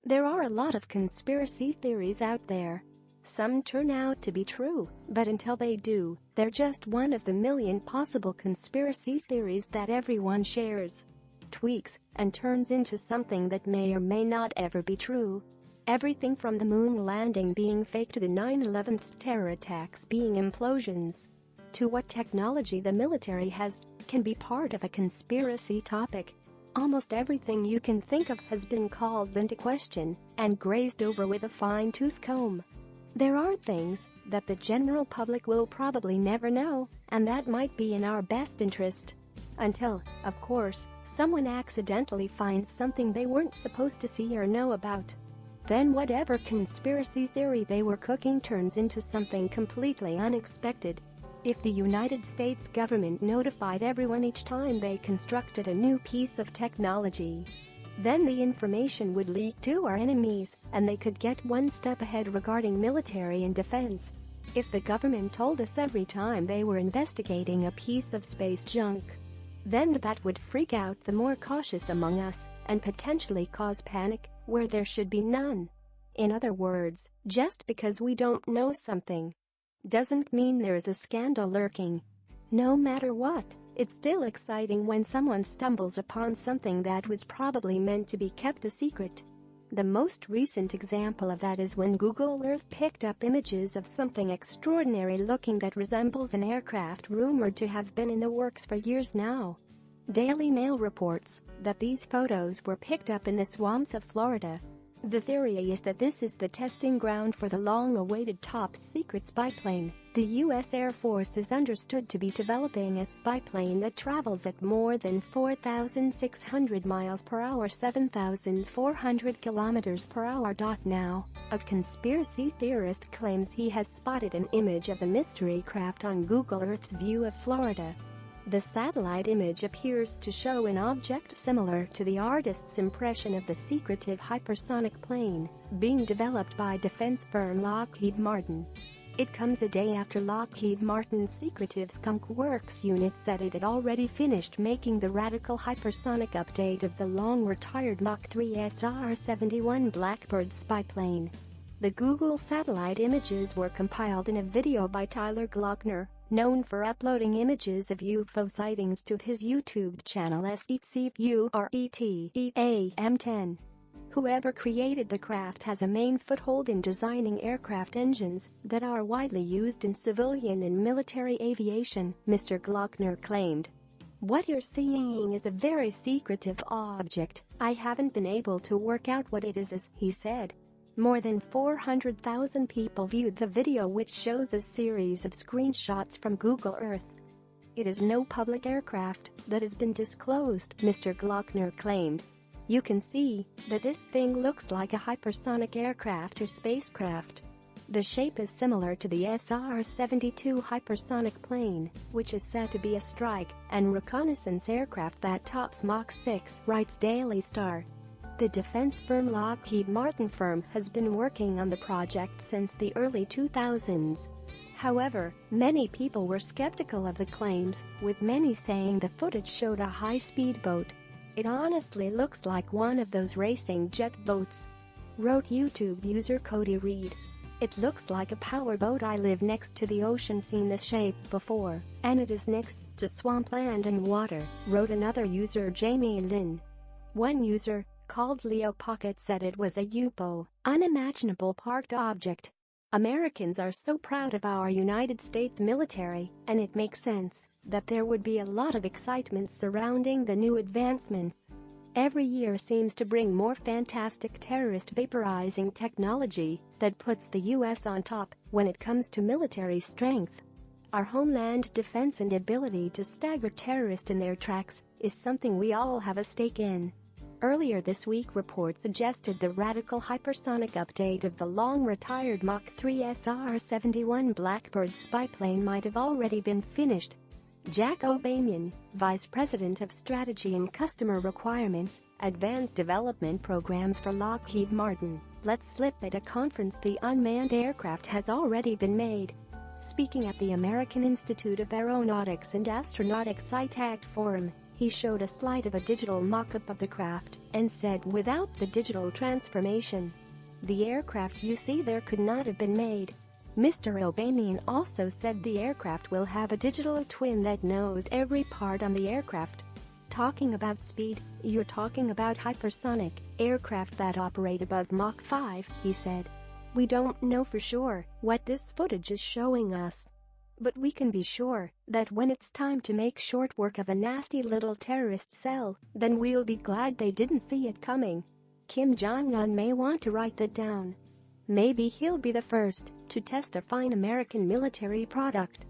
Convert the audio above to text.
There are a lot of conspiracy theories out there. Some turn out to be true, but until they do, they're just one of the million possible conspiracy theories that everyone shares, tweaks, and turns into something that may or may not ever be true. Everything from the moon landing being fake to the 9/11 terror attacks being implosions, to what technology the military has, can be part of a conspiracy topic. Almost everything you can think of has been called into question and grazed over with a fine-tooth comb. There are things that the general public will probably never know, and that might be in our best interest. Until, of course, someone accidentally finds something they weren't supposed to see or know about. Then whatever conspiracy theory they were cooking turns into something completely unexpected. If the United States government notified everyone each time they constructed a new piece of technology, then the information would leak to our enemies, and they could get one step ahead regarding military and defense. If the government told us every time they were investigating a piece of space junk, then that would freak out the more cautious among us and potentially cause panic where there should be none. In other words, just because we don't know something doesn't mean there is a scandal lurking. No matter what, it's still exciting when someone stumbles upon something that was probably meant to be kept a secret. The most recent example of that is when Google Earth picked up images of something extraordinary looking that resembles an aircraft rumored to have been in the works for years now. Daily Mail reports that these photos were picked up in the swamps of Florida. The theory is that this is the testing ground for the long-awaited top-secret spy plane. The U.S. Air Force is understood to be developing a spy plane that travels at more than 4,600 miles per hour, 7,400 kilometers per hour. Now, a conspiracy theorist claims he has spotted an image of the mystery craft on Google Earth's view of Florida. The satellite image appears to show an object similar to the artist's impression of the secretive hypersonic plane being developed by defense firm Lockheed Martin. It comes a day after Lockheed Martin's secretive Skunk Works unit said it had already finished making the radical hypersonic update of the long-retired Mach 3 SR-71 Blackbird spy plane. The Google satellite images were compiled in a video by Tyler Glockner, known for uploading images of UFO sightings to his YouTube channel SECURETEAM10. Whoever created the craft has a main foothold in designing aircraft engines that are widely used in civilian and military aviation, Mr. Glockner claimed. What you're seeing is a very secretive object. I haven't been able to work out what it is, he said. More than 400,000 people viewed the video, which shows a series of screenshots from Google Earth. It is no public aircraft that has been disclosed, Mr. Glockner claimed. You can see that this thing looks like a hypersonic aircraft or spacecraft. The shape is similar to the SR-72 hypersonic plane, which is said to be a strike and reconnaissance aircraft that tops Mach 6, writes Daily Star. The defense firm Lockheed Martin has been working on the project since the early 2000s. However, many people were skeptical of the claims, with many saying the footage showed a high-speed boat. It honestly looks like one of those racing jet boats, wrote YouTube user Cody Reed. It looks like a powerboat. I live next to the ocean, seen this shape before, and it is next to swampland and water, wrote another user Jamie Lynn. One user, called Leo Pocket, said it was a UFO, unimaginable parked object. Americans are so proud of our United States military, and it makes sense that there would be a lot of excitement surrounding the new advancements. Every year seems to bring more fantastic terrorist vaporizing technology that puts the U.S. on top when it comes to military strength. Our homeland defense and ability to stagger terrorists in their tracks is something we all have a stake in. Earlier this week, reports suggested the radical hypersonic update of the long-retired Mach 3 SR-71 Blackbird spy plane might have already been finished. Jack O'Banion, Vice President of Strategy and Customer Requirements, Advanced Development Programs for Lockheed Martin, let slip at a conference the unmanned aircraft has already been made. Speaking at the American Institute of Aeronautics and Astronautics ITAC Forum, He showed a slide of a digital mock-up of the craft and said without the digital transformation, the aircraft you see there could not have been made. Mr. O'Banian also said the aircraft will have a digital twin that knows every part on the aircraft. Talking about speed, you're talking about hypersonic aircraft that operate above Mach 5, he said. We don't know for sure what this footage is showing us. But we can be sure that when it's time to make short work of a nasty little terrorist cell, then we'll be glad they didn't see it coming. Kim Jong-un may want to write that down. Maybe he'll be the first to test a fine American military product.